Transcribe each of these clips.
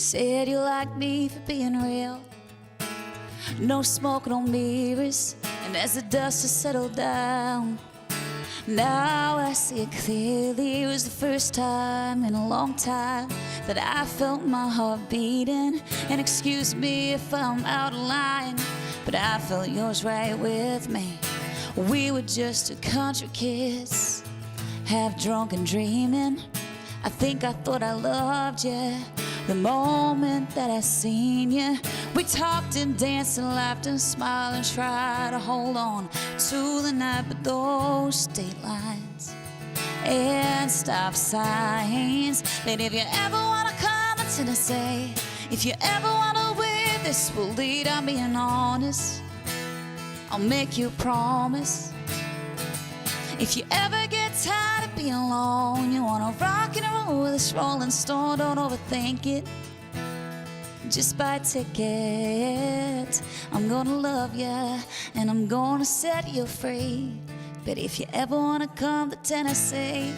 Said you liked me for being real. No smoke, no mirrors. And as the dust has settled down, now I see it clearly. It was the first time in a long time that I felt my heart beating. And excuse me if I'm out of line, but I felt yours right with me. We were just two country kids, half drunk and dreaming. I think I thought I loved you the moment that I seen you. We talked and danced and laughed and smiled and tried to hold on to the night. But those state lines and stop signs, that if you ever wanna come to Tennessee, if you ever wanna wear this, will lead. I'm being honest, I'll make you a promise. If you ever get tired of being alone, you wanna rock and roll with this Rolling Stone, don't overthink it. Just buy a ticket. I'm gonna love you and I'm gonna set you free. But if you ever wanna come to Tennessee,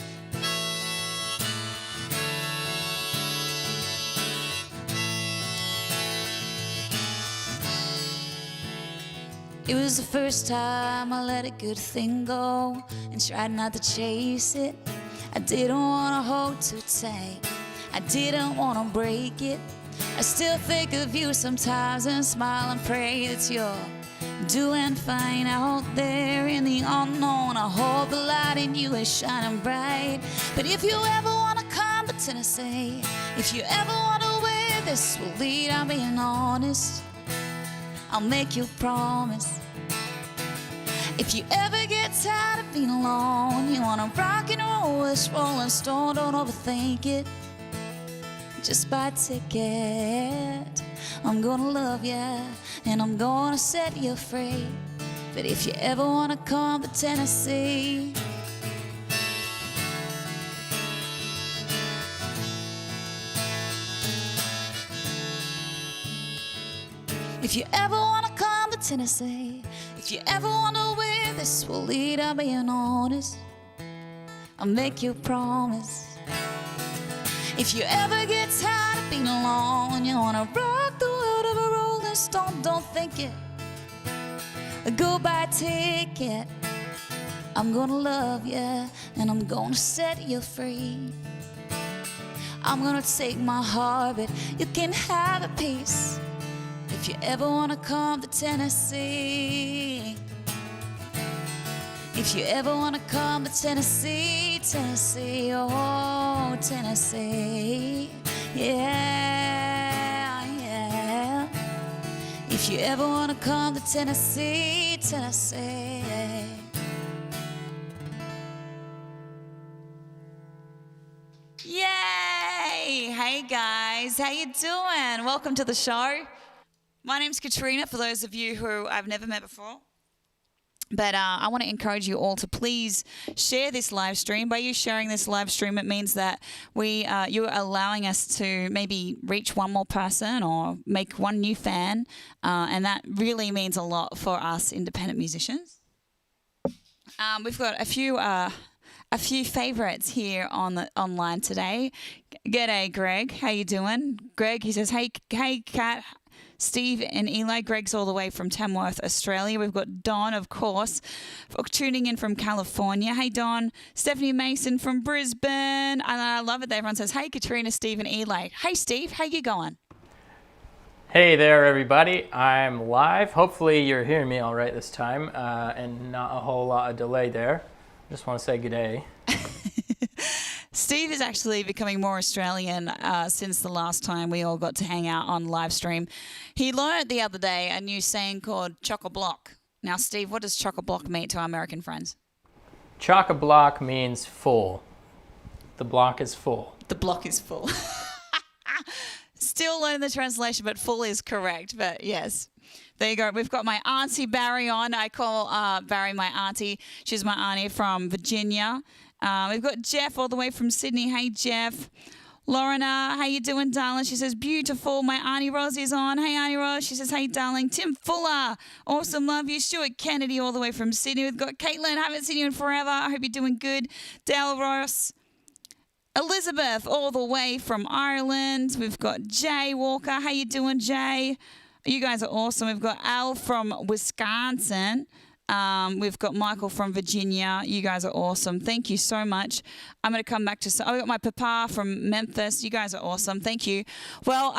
it was the first time I let a good thing go and tried not to chase it. I didn't want to hold too tight, I didn't want to break it. I still think of you sometimes and smile and pray that you're doing fine out there in the unknown. I hope the light in you is shining bright. But if you ever want to come to Tennessee, if you ever want to wear this, will lead. I'm being honest, I'll make you a promise. If you ever get tired of being alone, you wanna rock and roll with this Rolling Stone, don't overthink it. Just buy a ticket. I'm gonna love you and I'm gonna set you free. But if you ever wanna come to Tennessee, if you ever wanna come to Tennessee, if you ever wanna wear this, will lead. I'm being honest, I'll make you a promise. If you ever get tired of being alone, you wanna rock the world of a Rolling Stone, don't think it. Go buy a ticket. I'm gonna love you and I'm gonna set you free. I'm gonna take my heart, but you can have a piece. If you ever wanna come to Tennessee, if you ever wanna come to Tennessee, Tennessee, oh, Tennessee, yeah, yeah. If you ever wanna come to Tennessee, Tennessee. Yay! Hey guys, how you doing? Welcome to the show. My name's Katrina, for those of you who I've never met before. But I want to encourage you all to please share this live stream. By you sharing this live stream, it means that you're allowing us to maybe reach one more person or make one new fan. And that really means a lot for us independent musicians. We've got a few favourites here online today. G'day, Greg. How you doing? Greg, he says, hey, Kat, Steve and Eli. Greg's all the way from Tamworth, Australia. We've got Don, of course, tuning in from California. Hey, Don. Stephanie Mason from Brisbane. And I love it that everyone says, hey, Katrina, Steve and Eli. Hey, Steve, how you going? Hey there, everybody. I'm live. Hopefully you're hearing me all right this time and not a whole lot of delay there. Just want to say good day. Steve is actually becoming more Australian since the last time we all got to hang out on live stream. He learned the other day a new saying called chock-a-block. Now, Steve, what does chock-a-block mean to our American friends? Chock-a-block means full. The block is full. The block is full. Still learning the translation, but full is correct. But yes. There you go. We've got my auntie Barry on. I call Barry my auntie. She's my auntie from Virginia. We've got Jeff all the way from Sydney. Hey, Jeff. Lorna, how you doing, darling? She says, beautiful. My Auntie Rosie's on. Hey, Auntie Rose. She says, hey, darling. Tim Fuller. Awesome. Love you. Stuart Kennedy all the way from Sydney. We've got Caitlin. Haven't seen you in forever. I hope you're doing good. Dale Ross. Elizabeth, all the way from Ireland. We've got Jay Walker. How you doing, Jay? You guys are awesome. We've got Al from Wisconsin. We've got Michael from Virginia. You guys are awesome. Thank you so much. I'm going to come back to... I got my papa from Memphis. You guys are awesome. Thank you. Well,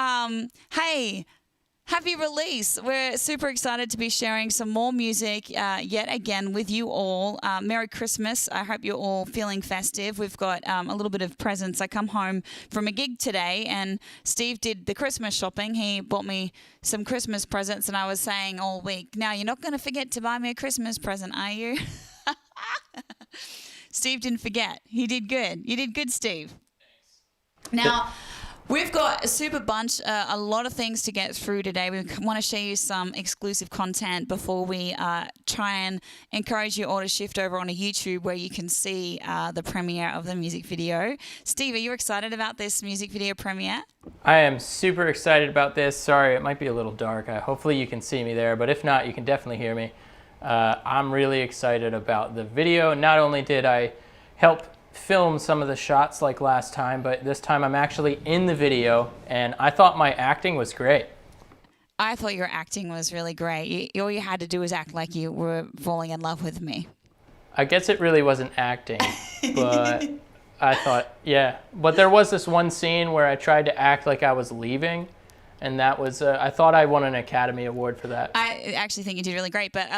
hey... Happy release. We're super excited to be sharing some more music yet again with you all. Merry Christmas. I hope you're all feeling festive. We've got a little bit of presents. I come home from a gig today and Steve did the Christmas shopping. He bought me some Christmas presents and I was saying all week, now you're not going to forget to buy me a Christmas present, are you? Steve didn't forget. He did good. You did good, Steve. Thanks. Now... We've got a super bunch, a lot of things to get through today. We want to show you some exclusive content before we try and encourage you all to shift over onto YouTube where you can see the premiere of the music video. Steve, are you excited about this music video premiere? I am super excited about this. Sorry, it might be a little dark. Hopefully you can see me there, but if not, you can definitely hear me. I'm really excited about the video. Not only did I help film some of the shots like last time, but this time I'm actually in the video and I thought my acting was great. I thought your acting was really great. All you had to do was act like you were falling in love with me. I guess it really wasn't acting, but I thought, yeah. But there was this one scene where I tried to act like I was leaving, and that was, I thought I won an Academy Award for that. I actually think you did really great. But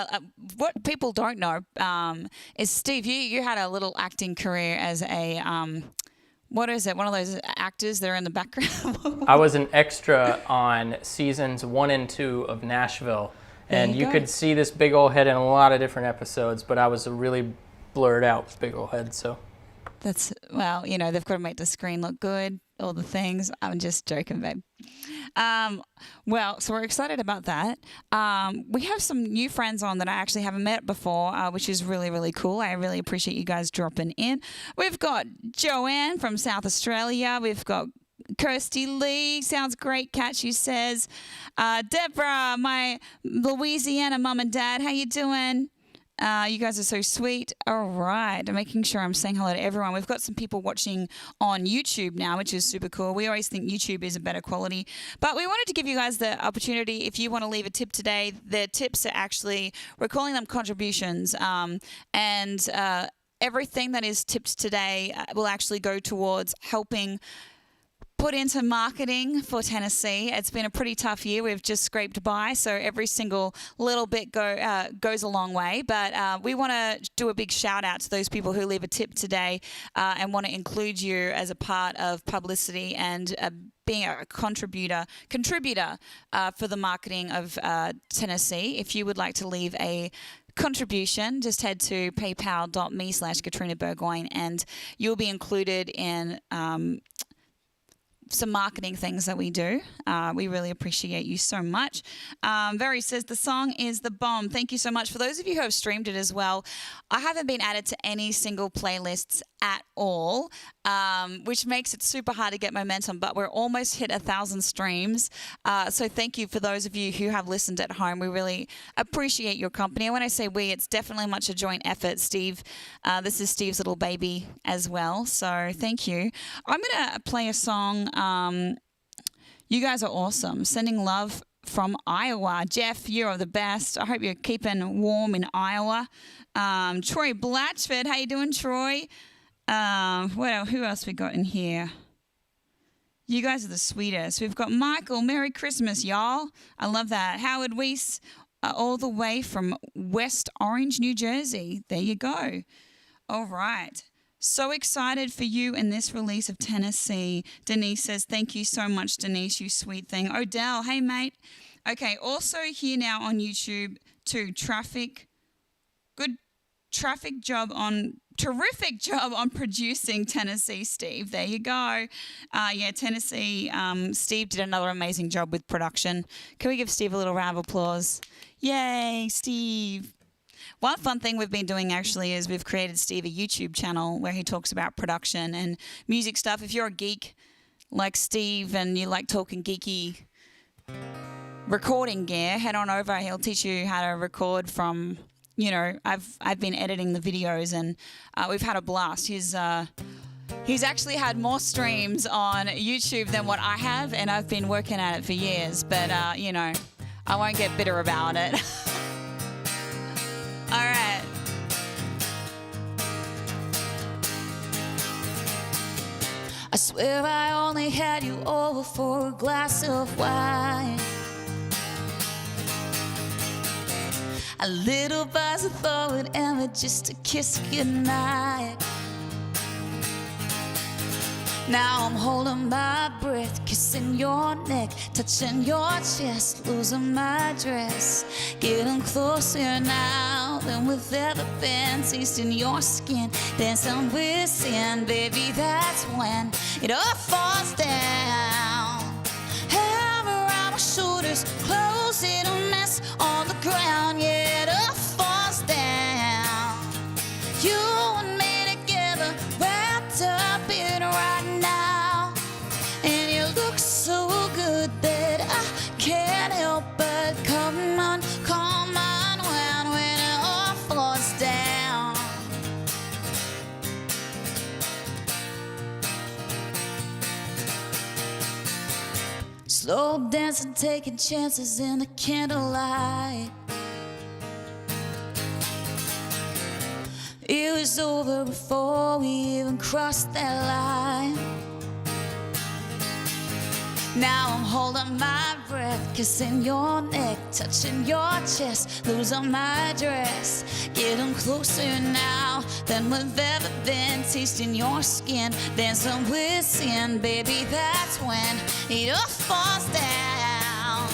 what people don't know is, Steve, you had a little acting career as a, what is it, one of those actors that are in the background? I was an extra on seasons 1 and 2 of Nashville. And you could see this big old head in a lot of different episodes, but I was a really blurred out big old head, so. That's, well, you know, they've got to make the screen look good, all the things. I'm just joking, babe. Well, so we're excited about that. We have some new friends on that I actually haven't met before, which is really, really cool. I really appreciate you guys dropping in. We've got Joanne from South Australia. We've got Kirsty Lee, sounds great, Kat, she says. Deborah, my Louisiana mum and dad, how you doing? You guys are so sweet. All right. I'm making sure I'm saying hello to everyone. We've got some people watching on YouTube now, which is super cool. We always think YouTube is a better quality. But we wanted to give you guys the opportunity, if you want to leave a tip today, the tips are actually, we're calling them contributions. And everything that is tipped today will actually go towards helping put into marketing for Tennessee. It's been a pretty tough year. We've just scraped by, so every single little bit goes a long way. But we want to do a big shout out to those people who leave a tip today and want to include you as a part of publicity and being a contributor for the marketing of Tennessee. If you would like to leave a contribution, just head to paypal.me/Katrina Burgoyne and you'll be included in some marketing things that we do. We really appreciate you so much. Very says the song is The Bomb. Thank you so much. For those of you who have streamed it as well, I haven't been added to any single playlists at all, which makes it super hard to get momentum, but we're almost hit 1,000 streams. So thank you for those of you who have listened at home. We really appreciate your company. And when I say we, it's definitely much a joint effort. Steve, this is Steve's little baby as well. So thank you. I'm going to play a song. You guys are awesome. Sending love from Iowa. Jeff, you're the best. I hope you're keeping warm in Iowa. Troy Blatchford, how you doing, Troy? Who else we got in here? You guys are the sweetest. We've got Michael. Merry Christmas, y'all. I love that. Howard Weiss, all the way from West Orange, New Jersey. There you go. All right. So excited for you in this release of Tennessee. Denise says, thank you so much, Denise, you sweet thing. Odell, hey, mate. Okay, also here now on YouTube too, terrific job on producing Tennessee, Steve. There you go. Yeah, Tennessee, Steve did another amazing job with production. Can we give Steve a little round of applause? Yay, Steve. One fun thing we've been doing actually is we've created Steve a YouTube channel where he talks about production and music stuff. If you're a geek like Steve and you like talking geeky recording gear, head on over. He'll teach you how to record from, you know, I've been editing the videos and we've had a blast. His He's actually had more streams on YouTube than what I have, and I've been working at it for years, but you know, I won't get bitter about it. All right. I swear I only had you over for a glass of wine. A little buzz of thought would ever just a kiss goodnight. Now I'm holding my breath, kissing your neck, touching your chest, losing my dress. Getting closer now than we've ever been, tasting your skin, dancing with sin. Baby, that's when it all falls down. Hair around my shoulders, clothes in a mess on the ground. Yeah, it all falls down. You and me together, wrapped up in right now. And you look so good that I can't help but come on, when it all falls down. Slow dancing, taking chances in the candlelight. It was over before we even crossed that line. Now I'm holding my breath, kissing your neck, touching your chest, losing my dress. Getting closer now than we've ever been, tasting your skin, dancing with sin. Baby, that's when it all falls down.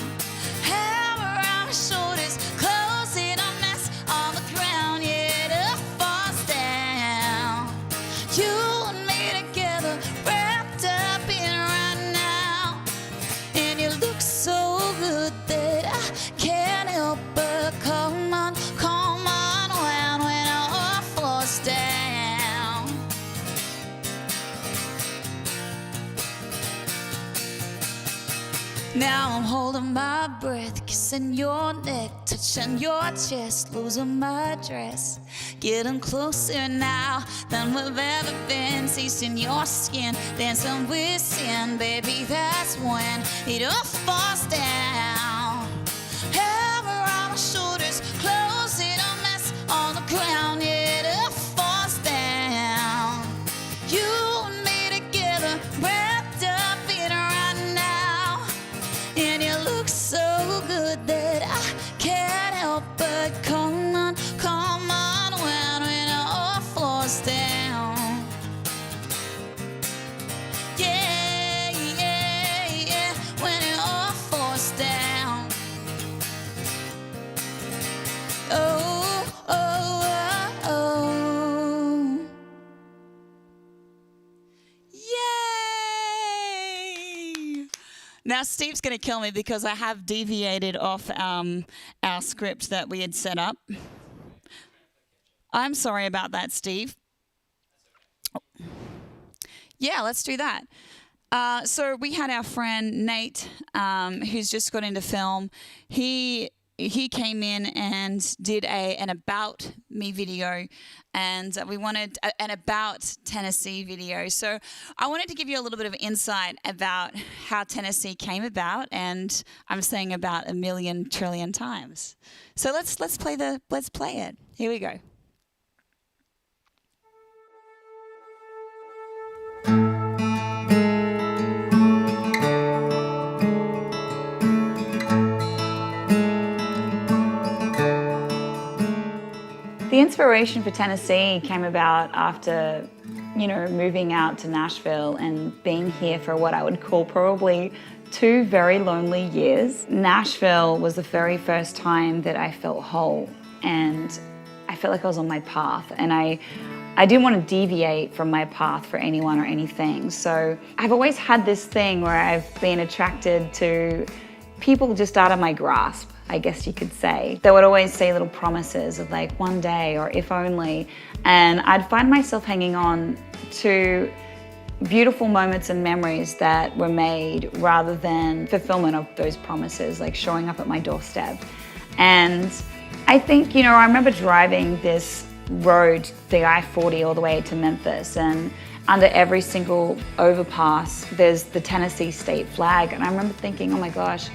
Hair around my shoulders, clothes in a mess on the ground. Yeah, it all falls down. You and me together, wrapped up in right now. And you look so good that I can't help but come on, when it all falls down. Now I'm holding my breath, kissing your neck, touching your chest, losing my dress. Getting closer now than we've ever been, tasting your skin, dancing with sin. Baby, that's when it all falls down. Hair around my shoulders, clothes in a mess on the ground. Yeah, it all falls down. You and me together, wrapped up in right now. And you look so good that I can't help but come on, when it all falls down. Yeah, yeah, yeah, when it all falls down. Oh, oh, oh, oh. Yay! Now Steve's going to kill me because I have deviated off our script that we had set up. I'm sorry about that, Steve. Yeah, let's do that. So we had our friend Nate, who's just got into film. He came in and did an about me video, and we wanted an about Tennessee video. So I wanted to give you a little bit of insight about how Tennessee came about, and I'm saying about 1,000,000 trillion times. So let's play it. Here we go. The inspiration for Tennessee came about after, moving out to Nashville and being here for what I would call probably 2 very lonely years. Nashville was the very first time that I felt whole, and I felt like I was on my path, and I didn't want to deviate from my path for anyone or anything. So I've always had this thing where I've been attracted to people just out of my grasp, I guess you could say. They would always say little promises of like one day or if only, and I'd find myself hanging on to beautiful moments and memories that were made rather than fulfillment of those promises, like showing up at my doorstep. And I think, I remember driving this road, the I-40 all the way to Memphis, and under every single overpass, there's the Tennessee state flag. And I remember thinking, oh my gosh,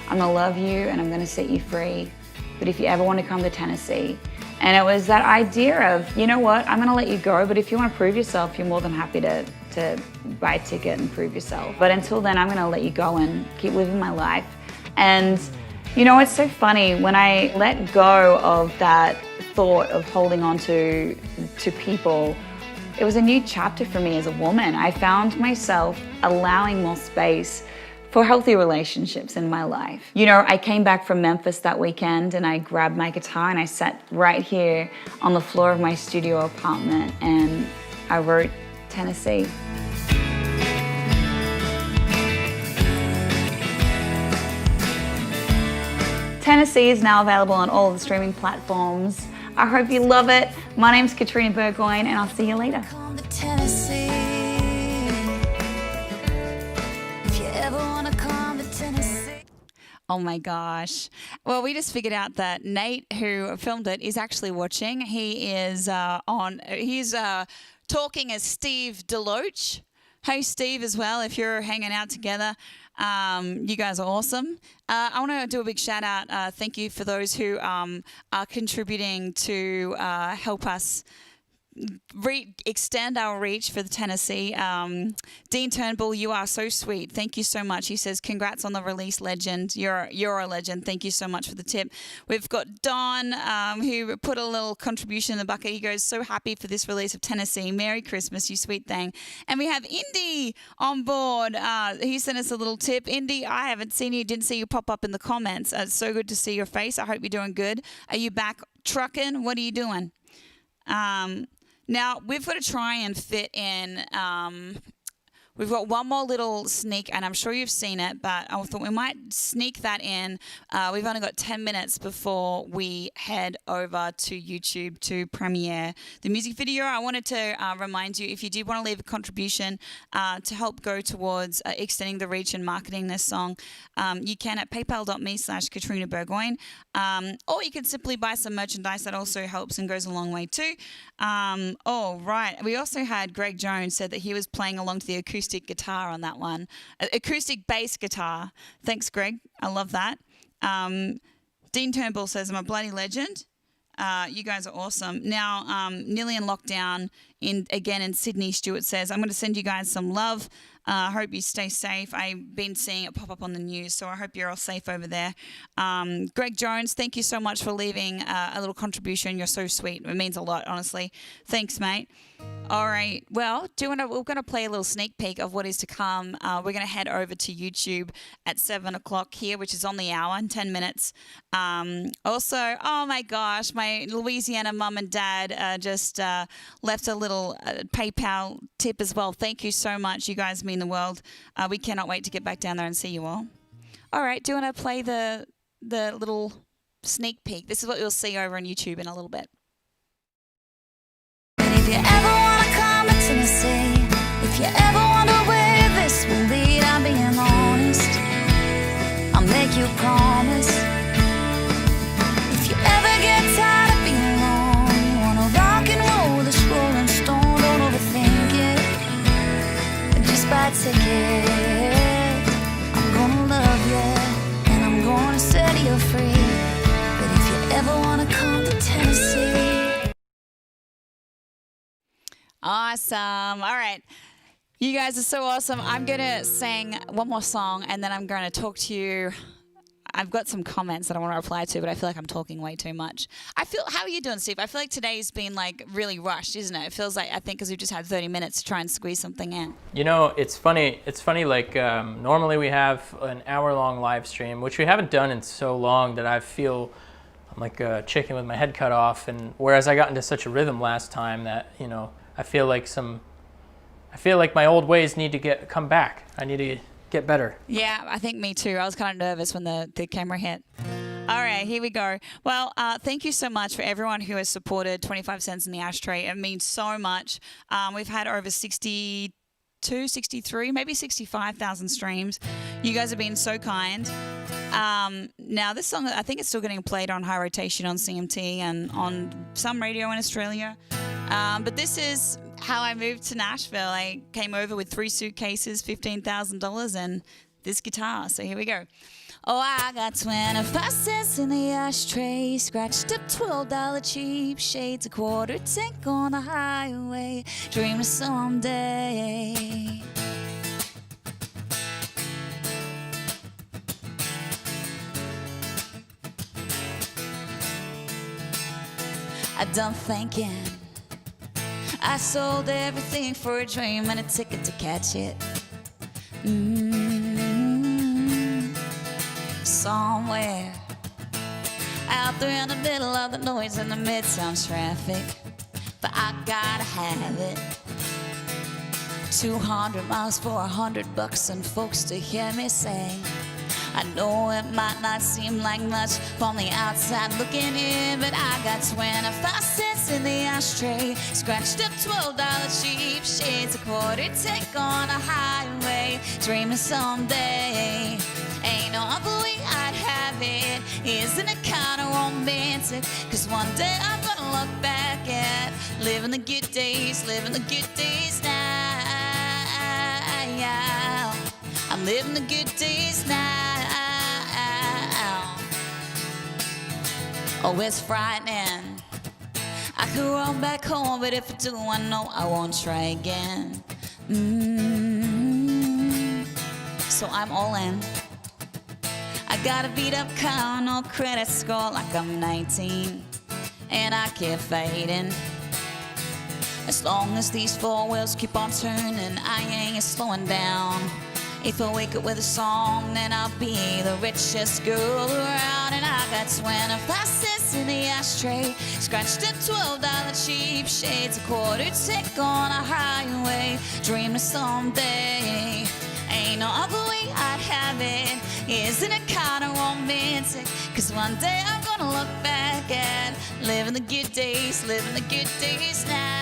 I'm gonna love you and I'm gonna set you free. But if you ever want to come to Tennessee, and it was that idea of, you know what, I'm gonna let you go, but if you want to prove yourself, you're more than happy to buy a ticket and prove yourself. But until then, I'm gonna let you go and keep living my life. And you know, it's so funny, when I let go of that thought of holding on to people, it was a new chapter for me as a woman. I found myself allowing more space for healthy relationships in my life. You know, I came back from Memphis that weekend and I grabbed my guitar and I sat right here on the floor of my studio apartment and I wrote Tennessee. Tennessee is now available on all of the streaming platforms. I hope you love it. My name's Katrina Burgoyne and I'll see you later. Come to Tennessee. If you ever wanna come to Tennessee. Oh my gosh. Well, we just figured out that Nate, who filmed it, is actually watching. He is he's talking as Steve Deloach. Hey, Steve, as well, if you're hanging out together. You guys are awesome. I want to do a big shout out. Thank you for those who are contributing to help us extend our reach for the Tennessee. Dean Turnbull, you are so sweet. Thank you so much. He says, congrats on the release, legend. You're a legend. Thank you so much for the tip. We've got Don, who put a little contribution in the bucket. He goes, so happy for this release of Tennessee. Merry Christmas, you sweet thing. And we have Indy on board. He sent us a little tip. Indy, I haven't seen you, didn't see you pop up in the comments. It's so good to see your face. I hope you're doing good. Are you back trucking? What are you doing? Now, we've got to try and fit in, we've got one more little sneak, and I'm sure you've seen it, but I thought we might sneak that in. We've only got 10 minutes before we head over to YouTube to premiere the music video. I wanted to remind you, if you did want to leave a contribution to help go towards extending the reach and marketing this song, you can at paypal.me/Katrina Burgoyne, or you can simply buy some merchandise. That also helps and goes a long way too. Oh, right. We also had Greg Jones said that he was playing along to the acoustic guitar on that one. Acoustic bass guitar. Thanks, Greg. I love that. Dean Turnbull says, I'm a bloody legend. You guys are awesome. Now, nearly in lockdown again in Sydney, Stuart says, I'm going to send you guys some love. I hope you stay safe. I've been seeing it pop up on the news, so I hope you're all safe over there. Greg Jones, thank you so much for leaving a little contribution. You're so sweet. It means a lot, honestly. Thanks, mate. All right. Well, we're going to play a little sneak peek of what is to come. We're going to head over to YouTube at 7 o'clock here, which is on the hour in 10 minutes. Also, oh my gosh, my Louisiana mum and dad just left a little PayPal tip as well. Thank you so much. You guys mean the world. We cannot wait to get back down there and see you all. All right. Do you want to play the little sneak peek? This is what you'll see over on YouTube in a little bit. If you ever wanna come to Tennessee, if you ever wonder where this will lead, I'm being honest, I'll make you a promise. If you ever get tired of being alone, you wanna rock and roll this rolling stone, don't overthink it, just buy a ticket. I'm gonna love you, and I'm gonna set you free. But if you ever wanna come to Tennessee. Awesome. All right. You guys are so awesome. I'm going to sing one more song and then I'm going to talk to you. I've got some comments that I want to reply to, but I feel like I'm talking way too much. How are you doing, Steve? I feel like today's been like really rushed, isn't it? It feels like, I think, because we've just had 30 minutes to try and squeeze something in. You know, it's funny. Like normally we have an hour-long live stream, which we haven't done in so long that I feel I'm like a chicken with my head cut off. And whereas I got into such a rhythm last time that, you know, I feel like my old ways need to come back. I need to get better. Yeah, I think me too. I was kind of nervous when the camera hit. All right, here we go. Well, thank you so much for everyone who has supported 25 Cents in the Ashtray. It means so much. We've had over 62, 63, maybe 65,000 streams. You guys have been so kind. Now, this song, I think it's still getting played on high rotation on CMT and on some radio in Australia. But this is how I moved to Nashville. I came over with 3 suitcases, $15,000, and this guitar. So here we go. Oh, I got 25 cents in the ashtray, scratched up $12 cheap shades, a quarter tank on the highway, dreaming someday. I done thinking. I sold everything for a dream and a ticket to catch it. Somewhere out there in the middle of the noise in the midtown traffic, but I gotta have it. 200 miles for $100 and folks to hear me sing. I know it might not seem like much from the outside looking in, but I got 25 cents in the ashtray, scratched up $12 cheap shades, a quarter tank on a highway, dreaming someday. Ain't no other way I'd have it. Isn't it kind of romantic? 'Cause one day I'm gonna look back at living the good days, living the good days now. I'm living the good days now. Oh, it's frightening. I could run back home, but if I do, I know I won't try again. So I'm all in. I got a beat up car, no credit score, like I'm 19, and I keep fading. As long as these 4 wheels keep on turning, I ain't slowing down. If I wake up with a song, then I'll be the richest girl around. And I got 25 cents in the ashtray, scratched up $12 cheap shades, a quarter tank on a highway, dreaming someday. Ain't no other way I'd have it. Isn't it kind of romantic? 'Cause one day I'm gonna look back at living the good days, living the good days now.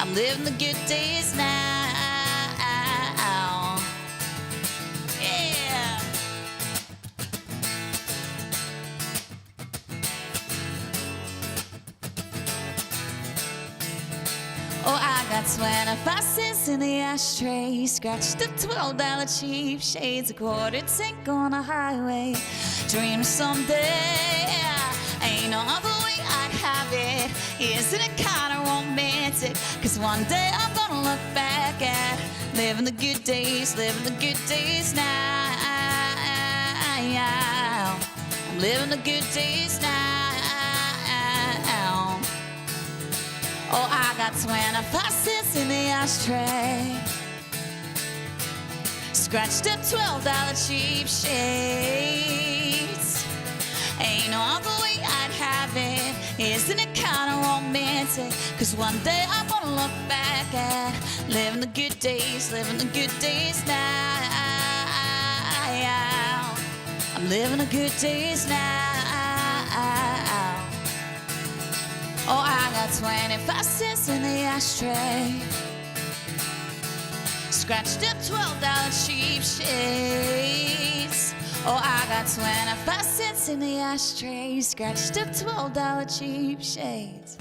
I'm living the good days now. Yeah. Oh, I got 25 cents in the ashtray, scratched up $12 cheap shades, a quarter tank on a highway, dream someday. Ain't no other way I'd have it. Isn't it kind of romantic? 'Cause one day I'm gonna look back at living the good days, living the good days now. I'm living the good days now. Oh, I got 25 cents in the ashtray, scratched up $12 cheap shades. Ain't no other way I'd have it. Isn't it kind of romantic? 'Cause one day I'm gonna look back at living the good days, living the good days now. I'm living the good days now. Oh, I got 25 cents in the ashtray, scratched up $12 cheap shades. Oh, I got 25 cents in the ashtray, scratched up $12 cheap shades,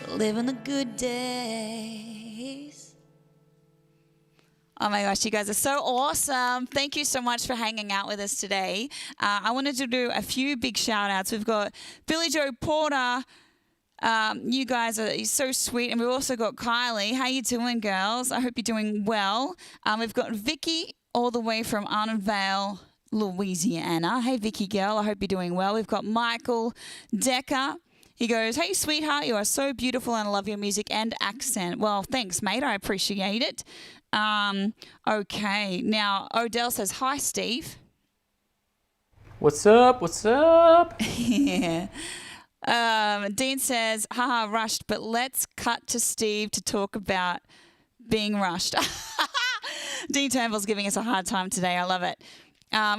living the good days. Oh my gosh, you guys are so awesome. Thank you so much for hanging out with us today. I wanted to do a few big shout outs. We've got Billy Joe Porter. You guys are so sweet. And we've also got Kylie. How you doing, girls? I hope you're doing well. We've got Vicky all the way from Arnonvale, Louisiana. Hey, Vicky girl. I hope you're doing well. We've got Michael Decker. He goes, hey, sweetheart, you are so beautiful and I love your music and accent. Well, thanks, mate. I appreciate it. Okay. Now, Odell says, hi, Steve. What's up? What's up? Yeah. Dean says, haha, rushed, but let's cut to Steve to talk about being rushed. Dean Turnbull's giving us a hard time today. I love it.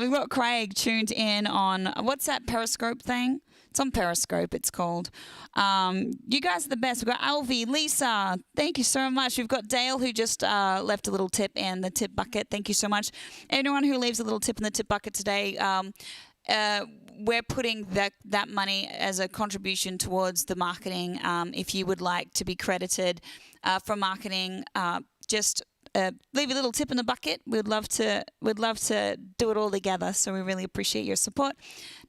We've got Craig tuned in on, what's that Periscope thing? It's on Periscope, it's called. You guys are the best. We've got Alvie, Lisa, thank you so much. We've got Dale, who just left a little tip in the tip bucket. Thank you so much. Anyone who leaves a little tip in the tip bucket today, we're putting that money as a contribution towards the marketing. If you would like to be credited for marketing, just leave a little tip in the bucket. We'd love to do it all together. So we really appreciate your support.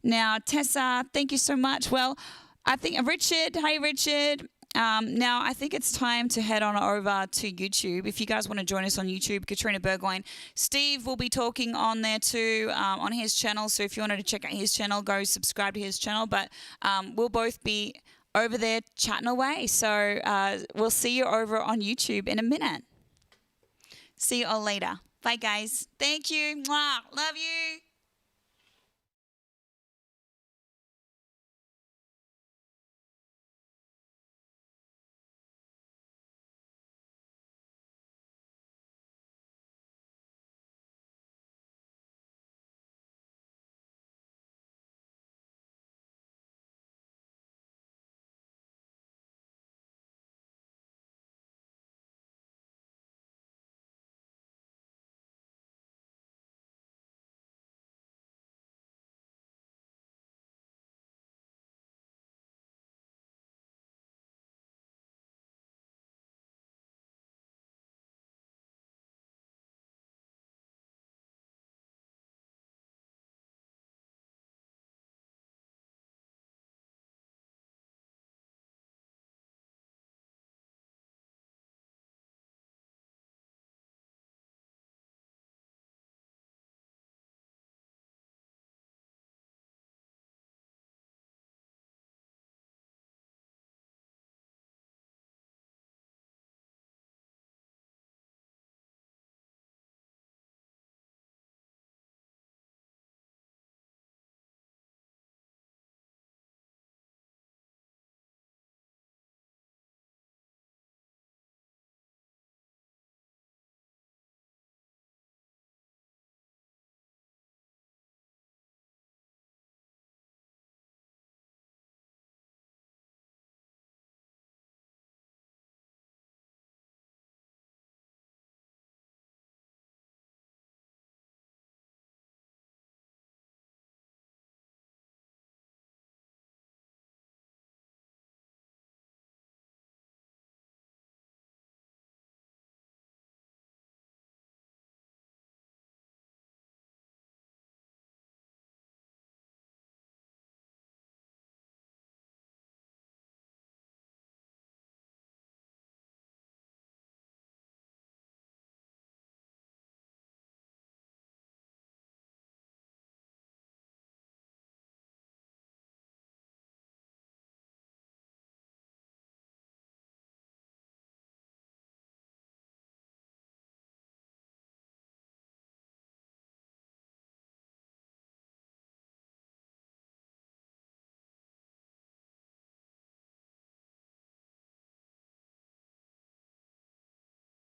Now, Tessa, thank you so much. Well, I think Richard. Hey, Richard. Now, I think it's time to head on over to YouTube. If you guys want to join us on YouTube, Katrina Burgoyne. Steve will be talking on there too, on his channel. So if you wanted to check out his channel, go subscribe to his channel. But we'll both be over there chatting away. So we'll see you over on YouTube in a minute. See you all later. Bye, guys. Thank you. Mwah. Love you.